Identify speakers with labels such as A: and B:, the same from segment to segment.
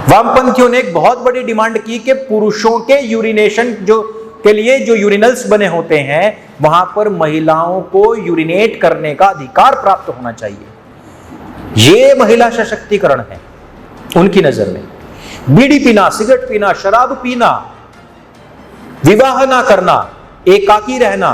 A: वामपंथियों ने एक बहुत बड़ी डिमांड की कि पुरुषों के यूरिनेशन के लिए जो यूरिनल्स बने होते हैं वहां पर महिलाओं को यूरिनेट करने का अधिकार प्राप्त होना चाहिए। यह महिला सशक्तिकरण है उनकी नजर में। बीड़ी पीना, सिगरेट पीना, शराब पीना, विवाह ना करना, एकाकी रहना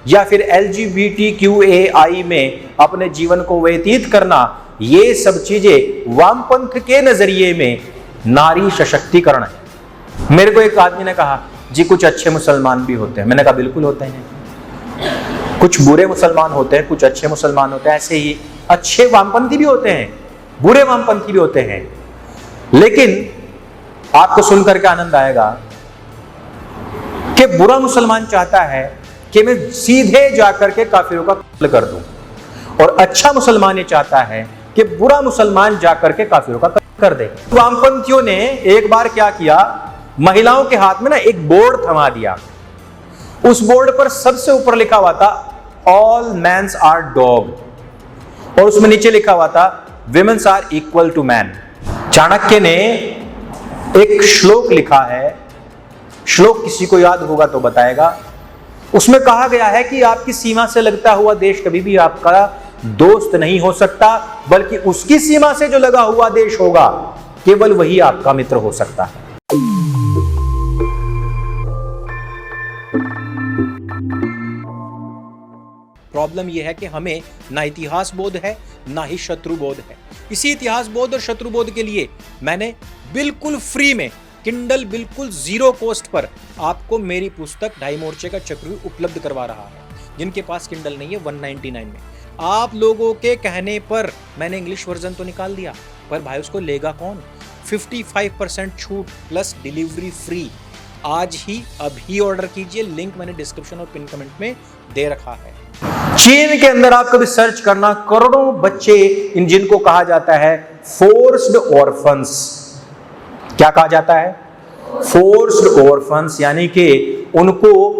A: या फिर LGBTQAI में अपने जीवन को व्यतीत करना, ये सब चीजें वामपंथ के नजरिए में नारी सशक्तिकरण है। मेरे को एक आदमी ने कहा, जी कुछ अच्छे मुसलमान भी होते हैं। मैंने कहा बिल्कुल होते हैं, कुछ बुरे मुसलमान होते हैं, कुछ अच्छे मुसलमान होते हैं। ऐसे ही अच्छे वामपंथी भी होते हैं, बुरे वामपंथी भी होते हैं। लेकिन आपको सुनकर के आनंद आएगा कि बुरा मुसलमान चाहता है कि मैं सीधे जाकर के काफिरों का कत्ल कर दूं, और अच्छा मुसलमान ये चाहता है कि बुरा मुसलमान जाकर के काफिरों का कत्ल कर दे। वामपंथियों ने एक बार क्या किया, महिलाओं के हाथ में ना एक बोर्ड थमा दिया। उस बोर्ड पर सबसे ऊपर लिखा हुआ था ऑल मेंस आर डॉग, और उसमें नीचे लिखा हुआ था womens are equal to man. Chanakya ने एक श्लोक लिखा है, श्लोक किसी को याद होगा तो बताएगा। उसमें कहा गया है कि आपकी सीमा से लगता हुआ देश कभी भी आपका दोस्त नहीं हो सकता, बल्कि उसकी सीमा से जो लगा हुआ देश होगा केवल वही आपका मित्र हो सकता है। प्रॉब्लम यह है कि हमें ना इतिहास बोध है ना ही शत्रु बोध है। इसी इतिहास बोध और शत्रु बोध के लिए मैंने बिल्कुल फ्री में किंडल बिल्कुल जीरो कॉस्ट पर आपको मेरी पुस्तक ढाई मोर्चे का चक्रव्यूह उपलब्ध करवा रहा है। जिनके पास किंडल नहीं है 199 में। आप लोगों के कहने पर मैंने इंग्लिश वर्जन तो निकाल दिया, पर भाई उसको लेगा कौन? 55% छूट प्लस डिलीवरी फ्री। आज ही अभी ऑर्डर कीजिए, लिंक मैंने डिस्क्रिप्शन और पिन कमेंट में दे रखा है। चीन के अंदर आप कभी सर्च करना, करोड़ों बच्चे इन जिनको कहा जाता है फोर्स्ड ऑर्फन्स। क्या कहा जाता है? फोर्स्ड ऑर्फन्स, यानी कि उनको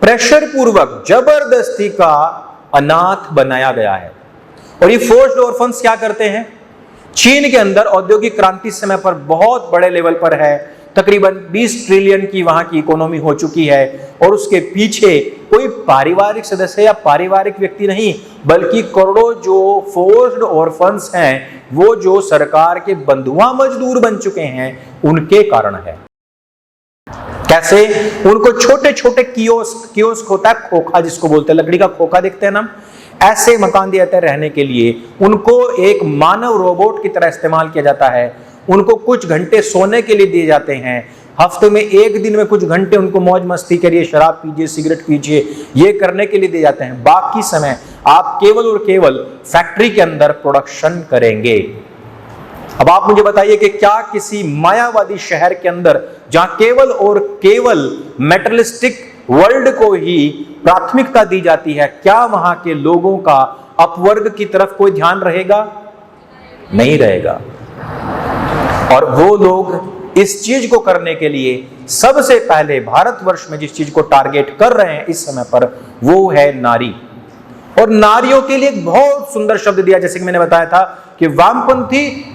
A: प्रेशर पूर्वक जबरदस्ती का अनाथ बनाया गया है। और ये फोर्स्ड ऑर्फन्स क्या करते हैं? चीन के अंदर औद्योगिक क्रांति समय पर बहुत बड़े लेवल पर है, तकरीबन 20 ट्रिलियन की वहां की इकोनॉमी हो चुकी है, और उसके पीछे कोई पारिवारिक सदस्य या पारिवारिक व्यक्ति नहीं, बल्कि करोड़ों जो फोर्स्ड ऑर्फन्स हैं वो जो सरकार के बंधुआ मजदूर बन चुके हैं उनके कारण है। कैसे? उनको छोटे छोटे कियोस्क होता है, खोखा जिसको बोलते हैं, लकड़ी का खोखा देखते हैं ना, ऐसे मकान दिए जाते हैं रहने के लिए। उनको एक मानव रोबोट की तरह इस्तेमाल किया जाता है। उनको कुछ घंटे सोने के लिए दिए जाते हैं। हफ्ते में एक दिन में कुछ घंटे उनको मौज मस्ती करिए, शराब पीजिए, सिगरेट पीजिए, ये करने के लिए दिए जाते हैं। बाकी समय आप केवल और केवल फैक्ट्री के अंदर प्रोडक्शन करेंगे। अब आप मुझे बताइए कि क्या किसी मायावादी शहर के अंदर जहां केवल और केवल मेटलिस्टिक वर्ल्ड को ही प्राथमिकता दी जाती है, क्या वहां के लोगों का अपवर्ग की तरफ कोई ध्यान रहेगा? नहीं रहेगा। और वो लोग इस चीज को करने के लिए सबसे पहले भारतवर्ष में जिस चीज को टारगेट कर रहे हैं इस समय पर, वो है नारी। और नारियों के लिए एक बहुत सुंदर शब्द दिया, जैसे कि मैंने बताया था कि वामपंथी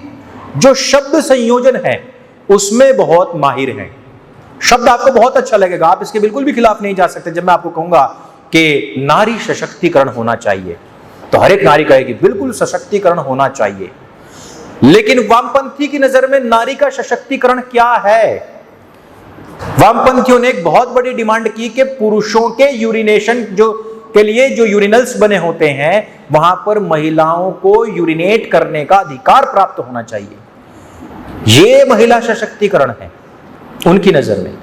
A: जो शब्द संयोजन है उसमें बहुत माहिर हैं। शब्द आपको बहुत अच्छा लगेगा, आप इसके बिल्कुल भी खिलाफ नहीं जा सकते। जब मैं आपको कहूंगा कि नारी सशक्तिकरण होना चाहिए, तो हर एक नारी कहेगी बिल्कुल सशक्तिकरण होना चाहिए। लेकिन वामपंथी की नजर में नारी का सशक्तिकरण क्या है? वामपंथियों ने एक बहुत बड़ी डिमांड की कि पुरुषों के यूरिनेशन के लिए जो यूरिनल्स बने होते हैं वहां पर महिलाओं को यूरिनेट करने का अधिकार प्राप्त होना चाहिए। यह महिला सशक्तिकरण है उनकी नजर में।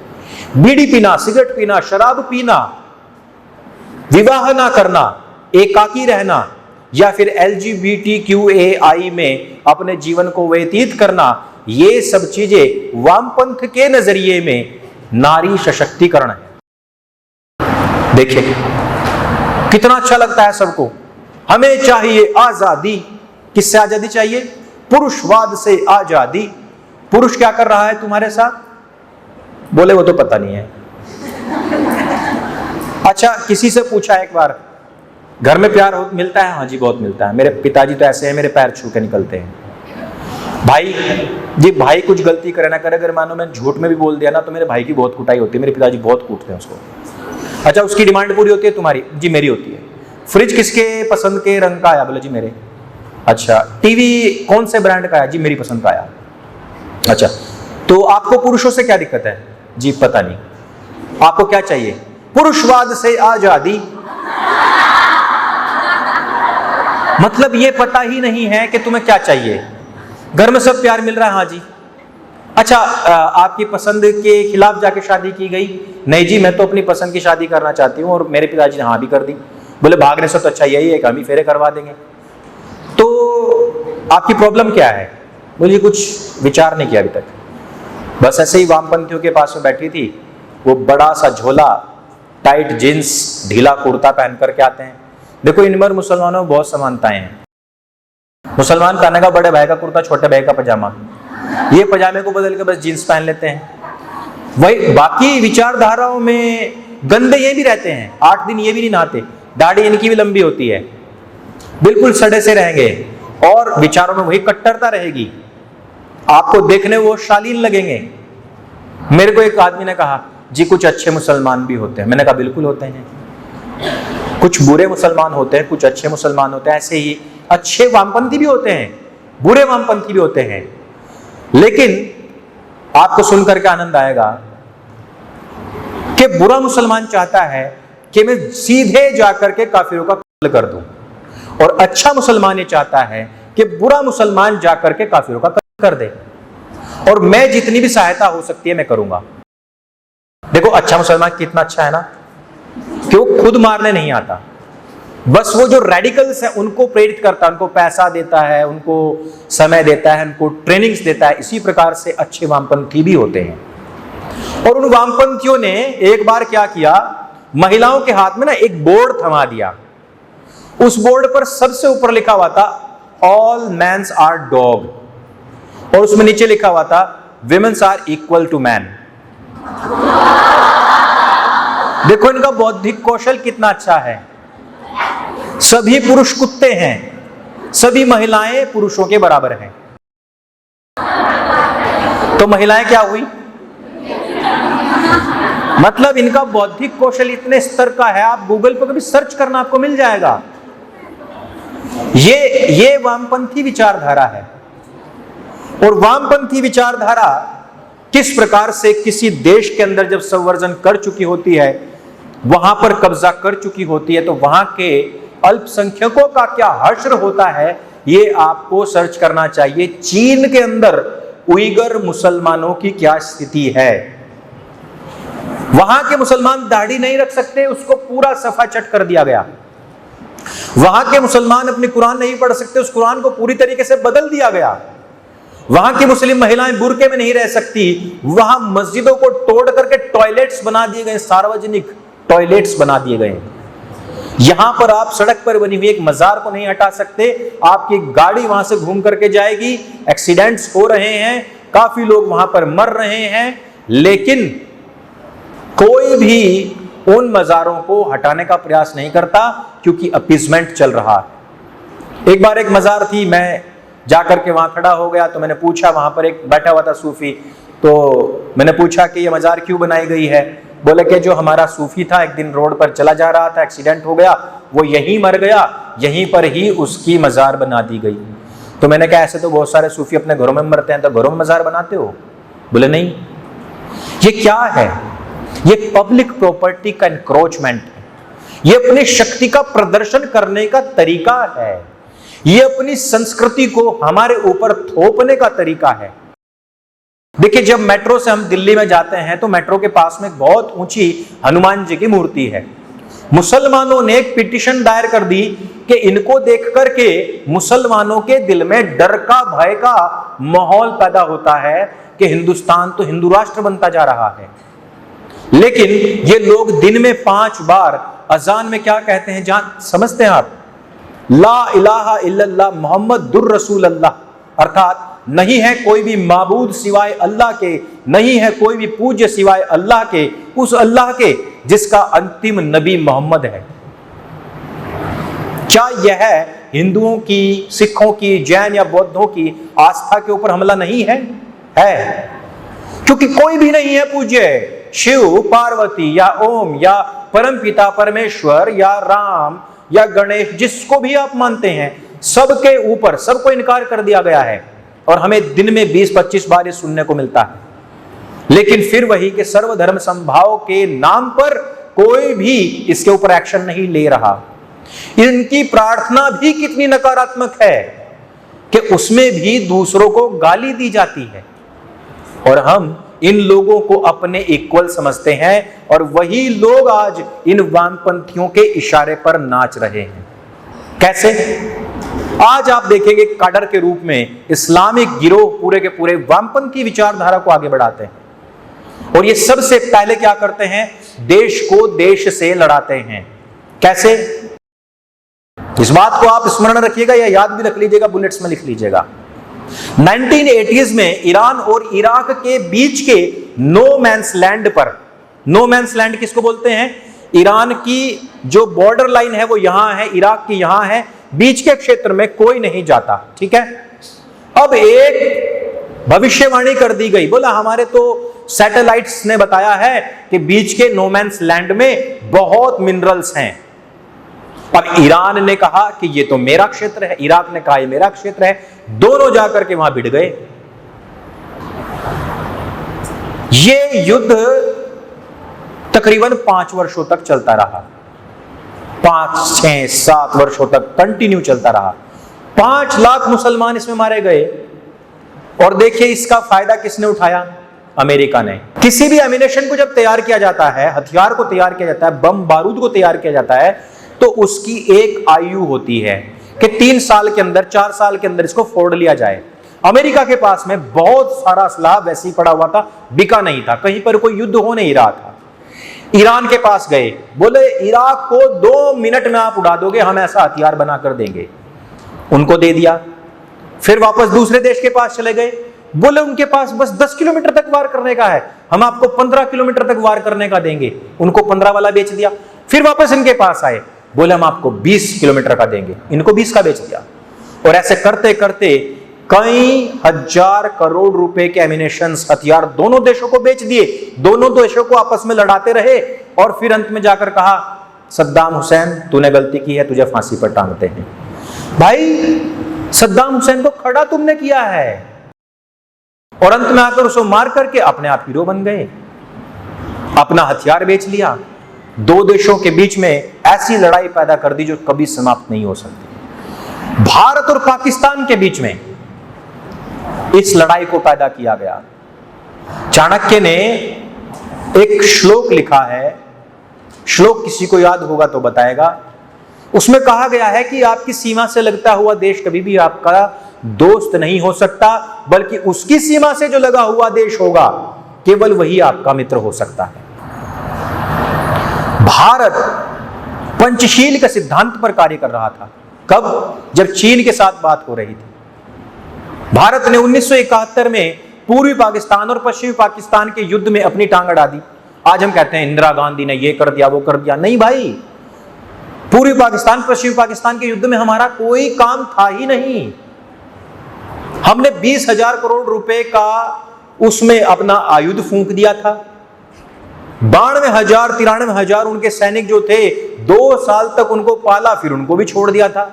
A: बीड़ी पीना, सिगरेट पीना, शराब पीना, विवाह ना करना, एकाकी रहना या फिर LGBTQAI में अपने जीवन को व्यतीत करना, ये सब चीजें वामपंथ के नजरिए में नारी सशक्तिकरण है। देखिए कितना अच्छा लगता है सबको। हमें चाहिए आजादी। किससे आजादी चाहिए? पुरुषवाद से आजादी। पुरुष क्या कर रहा है तुम्हारे साथ? बोले वो तो पता नहीं है। अच्छा, किसी से पूछा एक बार, घर में प्यार मिलता है? हाँ जी बहुत मिलता है, मेरे पिताजी तो ऐसे हैं, मेरे पैर छू के निकलते हैं। भाई जी, भाई कुछ गलती करे ना करे, अगर मानो मैं झूठ में भी बोल दिया ना तो मेरे भाई की बहुत कुटाई होती है, मेरे पिताजी बहुत कूटते हैं उसको। अच्छा, उसकी डिमांड पूरी होती है तुम्हारी? जी मेरी होती है। फ्रिज किसके पसंद के रंग का आया? बोले जी मेरे। अच्छा, टीवी कौन से ब्रांड का आया? जी मेरी पसंद का आया। अच्छा, तो आपको पुरुषों से क्या दिक्कत है? जी पता नहीं। आपको क्या चाहिए? पुरुषवाद से आजादी। मतलब ये पता ही नहीं है कि तुम्हें क्या चाहिए। घर में सब प्यार मिल रहा है, हाँ जी। अच्छा, आपकी पसंद के खिलाफ जाके शादी की गई? नहीं जी, मैं तो अपनी पसंद की शादी करना चाहती हूँ, और मेरे पिताजी ने हाँ भी कर दी। बोले भागने से तो अच्छा यही है कि हम ही फेरे करवा देंगे। तो आपकी प्रॉब्लम क्या है? बोलिए कुछ विचार नहीं किया अभी तक, बस ऐसे ही वामपंथियों के पास में बैठी थी। वो बड़ा सा झोला, टाइट जींस, ढीला कुर्ता पहन करके आते हैं। देखो इनमें मुसलमानों में बहुत समानताएं हैं। मुसलमान पहनेगा बड़े भाई का कुर्ता, छोटे भाई का पजामा, ये पजामे को बदल के बस जींस पहन लेते हैं। वही बाकी विचारधाराओं में गंदे ये भी रहते हैं, 8 दिन ये भी नहीं नहाते, दाढ़ी इनकी भी लंबी होती है, बिल्कुल सड़े से रहेंगे, और विचारों में वही कट्टरता रहेगी। आपको देखने वो शालीन लगेंगे। मेरे को एक आदमी ने कहा जी कुछ अच्छे मुसलमान भी होते हैं। मैंने कहा बिल्कुल होते हैं, कुछ बुरे मुसलमान होते हैं, कुछ अच्छे मुसलमान होते हैं। ऐसे ही अच्छे वामपंथी भी होते हैं, बुरे वामपंथी भी होते हैं। लेकिन आपको सुनकर के आनंद आएगा कि बुरा मुसलमान चाहता है कि मैं सीधे जाकर के काफिरों का कत्ल कर दूं, और अच्छा मुसलमान ये चाहता है कि बुरा मुसलमान जाकर के काफिरों का कत्ल कर दे, और मैं जितनी भी सहायता हो सकती है मैं करूंगा। देखो अच्छा मुसलमान कितना अच्छा है ना, कि वो खुद मारने नहीं आता, बस वो जो रेडिकल्स है उनको प्रेरित करता है, उनको पैसा देता है, उनको समय देता है, उनको ट्रेनिंग्स देता है। इसी प्रकार से अच्छे वामपंथी भी होते हैं। और उन वामपंथियों ने एक बार क्या किया, महिलाओं के हाथ में ना एक बोर्ड थमा दिया। उस बोर्ड पर सबसे ऊपर लिखा हुआ था ऑल मेंस आर डॉग, और उसमें नीचे लिखा हुआ था womens are equal to man. देखो इनका बौद्धिक कौशल कितना अच्छा है। सभी पुरुष कुत्ते हैं, सभी महिलाएं पुरुषों के बराबर हैं। तो महिलाएं क्या हुई? मतलब इनका बौद्धिक कौशल इतने स्तर का है, आप गूगल पर कभी सर्च करना आपको मिल जाएगा। ये वामपंथी विचारधारा है। और वामपंथी विचारधारा किस प्रकार से किसी देश के अंदर जब संवर्जन कर चुकी होती है, वहां पर कब्जा कर चुकी होती है, तो वहां के अल्पसंख्यकों का क्या हश्र होता है, ये आपको सर्च करना चाहिए। चीन के अंदर उइगर मुसलमानों की क्या स्थिति है। वहां के मुसलमान दाढ़ी नहीं रख सकते, उसको पूरा सफा चट कर दिया गया। वहां के मुसलमान अपनी कुरान नहीं पढ़ सकते, उस कुरान को पूरी तरीके से बदल दिया गया। वहां की मुस्लिम महिलाएं बुर्के में नहीं रह सकती, वहां मस्जिदों को तोड़ करके टॉयलेट्स बना दिए गए, सार्वजनिक टॉयलेट्स बना दिए गए। यहां पर आप सड़क पर बनी हुई एक मजार को नहीं हटा सकते, आपकी गाड़ी वहां से घूम करके जाएगी। एक्सीडेंट्स हो रहे हैं, काफी लोग वहां पर मर रहे हैं, लेकिन कोई भी उन मजारों को हटाने का प्रयास नहीं करता, क्योंकि अपीजमेंट चल रहा है। एक बार एक मजार थी, मैं जाकर के वहां खड़ा हो गया, तो मैंने पूछा, वहां पर एक बैठा हुआ था सूफी, तो मैंने पूछा कि ये मजार क्यों बनाई गई है। बोले कि जो हमारा सूफी था एक दिन रोड पर चला जा रहा था, एक्सीडेंट हो गया, वो यहीं मर गया, यहीं पर ही उसकी मजार बना दी गई। तो मैंने कहा ऐसे तो बहुत सारे सूफी अपने घरों में मरते हैं, तो घरों में मजार बनाते हो? बोले नहीं। ये क्या है? ये पब्लिक प्रॉपर्टी का एनक्रोचमेंट है, ये अपनी शक्ति का प्रदर्शन करने का तरीका है, ये अपनी संस्कृति को हमारे ऊपर थोपने का तरीका है। देखिए जब मेट्रो से हम दिल्ली में जाते हैं तो मेट्रो के पास में एक बहुत ऊंची हनुमान जी की मूर्ति है। मुसलमानों ने एक पिटीशन दायर कर दी कि इनको देख करके मुसलमानों के दिल में डर का, भय का माहौल पैदा होता है कि हिंदुस्तान तो हिंदू राष्ट्र बनता जा रहा है। लेकिन ये लोग दिन में 5 बार अजान में क्या कहते हैं, जान समझते हैं आप? ला इलाहा इल्लल्लाह मुहम्मदुर रसूल अल्लाह, अर्थात नहीं है कोई भी माबूद सिवाय अल्लाह के, नहीं है कोई भी पूज्य सिवाय अल्लाह के, उस अल्लाह के जिसका अंतिम नबी मोहम्मद है। क्या यह हिंदुओं की, सिखों की, जैन या बौद्धों की आस्था के ऊपर हमला नहीं है? है, क्योंकि कोई भी नहीं है पूज्य। शिव, पार्वती या ओम या परमपिता परमेश्वर या राम या गणेश, जिसको भी आप मानते हैं, सबके ऊपर सबको इनकार कर दिया गया है। और हमें दिन में 20-25 बार ये सुनने को मिलता है। लेकिन फिर वही कि सर्वधर्म समभाव के नाम पर कोई भी इसके ऊपर एक्शन नहीं ले रहा। इनकी प्रार्थना भी कितनी नकारात्मक है कि उसमें भी दूसरों को गाली दी जाती है, और हम इन लोगों को अपने इक्वल समझते हैं, और वही लोग आज इन वामपंथियों के इशारे पर नाच रहे हैं। कैसे? आज आप देखेंगे काडर के रूप में इस्लामिक गिरोह पूरे के पूरे वामपंथी विचारधारा को आगे बढ़ाते हैं, और ये सबसे पहले क्या करते हैं? देश को देश से लड़ाते हैं। कैसे? इस बात को आप स्मरण रखिएगा या याद भी रख लीजिएगा, बुलेट्स में लिख लीजिएगा। 1980s में ईरान और इराक के बीच के नो मैंस लैंड पर, नो मैंस लैंड किसको बोलते हैं? ईरान की जो बॉर्डर लाइन है वो यहां है, इराक की यहां है, बीच के क्षेत्र में कोई नहीं जाता। ठीक है। अब एक भविष्यवाणी कर दी गई, बोला हमारे तो सैटेलाइट्स ने बताया है कि बीच के नो मैंस लैंड में बहुत मिनरल्स हैं। अब ईरान ने कहा कि ये तो मेरा क्षेत्र है, इराक ने कहा ये मेरा क्षेत्र है, दोनों जाकर के वहां भिड़ गए। ये युद्ध तकरीबन 5 वर्षों तक चलता रहा, 5, 6, 7 वर्षों तक कंटिन्यू चलता रहा। 5 लाख मुसलमान इसमें मारे गए। और देखिए इसका फायदा किसने उठाया? अमेरिका ने। किसी भी एमिनेशन को जब तैयार किया जाता है, हथियार को तैयार किया जाता है, बम बारूद को तैयार किया जाता है, तो उसकी एक आयु होती है कि 3 साल के अंदर, 4 साल के अंदर इसको फोड़ लिया जाए। अमेरिका के पास में बहुत सारा असलाह वैसे ही पड़ा हुआ था, बिका नहीं था, कहीं पर कोई युद्ध हो नहीं रहा था। ईरान के पास गए, बोले इराक को 2 मिनट में आप उड़ा दोगे, हम ऐसा हथियार बना कर देंगे। उनको दे दिया। फिर वापस दूसरे देश के पास चले गए, बोले उनके पास बस 10 किलोमीटर तक वार करने का है, हम आपको 15 किलोमीटर तक वार करने का देंगे। उनको 15 वाला बेच दिया। फिर वापस इनके पास आए, बोले हम आपको 20 किलोमीटर का देंगे, इनको 20 का बेच दिया। और ऐसे करते करते कई हजार करोड़ रुपए के एमिनेशंस, हथियार दोनों देशों को बेच दिए। दोनों देशों को आपस में लड़ाते रहे, और फिर अंत में जाकर कहा सद्दाम हुसैन तूने गलती की है, तुझे फांसी पर टांगते हैं। भाई सद्दाम हुसैन को खड़ा तुमने किया है, और अंत में आकर उसको मार करके अपने आप हीरो बन गए, अपना हथियार बेच लिया। 2 देशों के बीच में ऐसी लड़ाई पैदा कर दी जो कभी समाप्त नहीं हो सकती। भारत और पाकिस्तान के बीच में इस लड़ाई को पैदा किया गया। चाणक्य ने एक श्लोक लिखा है, श्लोक किसी को याद होगा तो बताएगा। उसमें कहा गया है कि आपकी सीमा से लगता हुआ देश कभी भी आपका दोस्त नहीं हो सकता, बल्कि उसकी सीमा से जो लगा हुआ देश होगा केवल वही आपका मित्र हो सकता है। भारत पंचशील के सिद्धांत पर कार्य कर रहा था। कब? जब चीन के साथ बात हो रही थी। भारत ने 1971 में पूर्वी पाकिस्तान और पश्चिमी पाकिस्तान के युद्ध में अपनी टांग अड़ा दी। आज हम कहते हैं इंदिरा गांधी ने ये कर दिया, वो कर दिया। नहीं भाई, पूर्वी पाकिस्तान पश्चिमी पाकिस्तान के युद्ध में हमारा कोई काम था ही नहीं। हमने 20,000 करोड़ रुपए का उसमें अपना आयुध फूंक दिया था। 92,000 93,000 उनके सैनिक जो थे, 2 साल तक उनको पाला, फिर उनको भी छोड़ दिया था।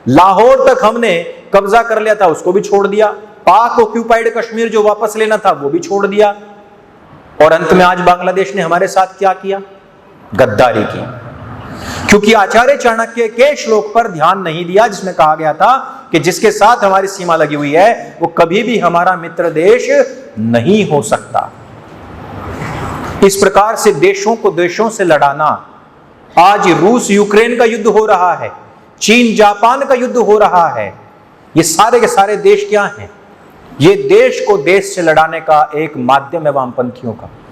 A: लाहौर तक हमने कब्जा कर लिया था, उसको भी छोड़ दिया। पाक ऑक्यूपाइड कश्मीर जो वापस लेना था वो भी छोड़ दिया। और अंत में आज बांग्लादेश ने हमारे साथ क्या किया? गद्दारी की। क्योंकि आचार्य चाणक्य के श्लोक पर ध्यान नहीं दिया, जिसमें कहा गया था कि जिसके साथ हमारी सीमा लगी हुई है वो कभी भी हमारा मित्र देश नहीं हो सकता। इस प्रकार से देशों को देशों से लड़ाना, आज रूस यूक्रेन का युद्ध हो रहा है, चीन जापान का युद्ध हो रहा है, ये सारे के सारे देश क्या हैं? ये देश को देश से लड़ाने का एक माध्यम है वामपंथियों का।